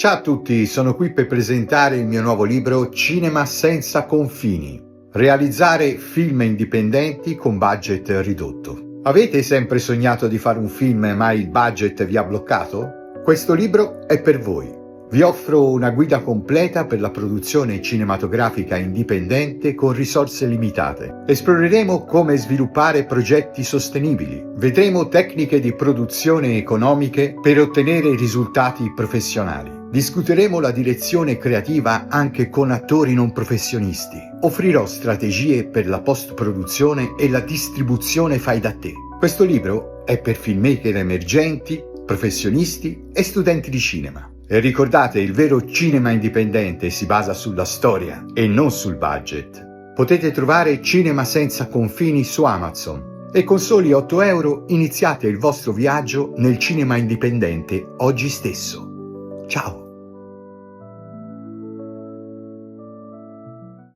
Ciao a tutti, sono qui per presentare il mio nuovo libro Cinema senza confini. Realizzare film indipendenti con budget ridotto. Avete sempre sognato di fare un film ma il budget vi ha bloccato? Questo libro è per voi. Vi offro una guida completa per la produzione cinematografica indipendente con risorse limitate. Esploreremo come sviluppare progetti sostenibili. Vedremo tecniche di produzione economiche per ottenere risultati professionali. Discuteremo la direzione creativa anche con attori non professionisti. Offrirò strategie per la post-produzione e la distribuzione fai da te. Questo libro è per filmmaker emergenti, professionisti e studenti di cinema. E ricordate, il vero cinema indipendente si basa sulla storia e non sul budget. Potete trovare Cinema senza confini su Amazon e con soli 8 euro iniziate il vostro viaggio nel cinema indipendente oggi stesso. Ciao!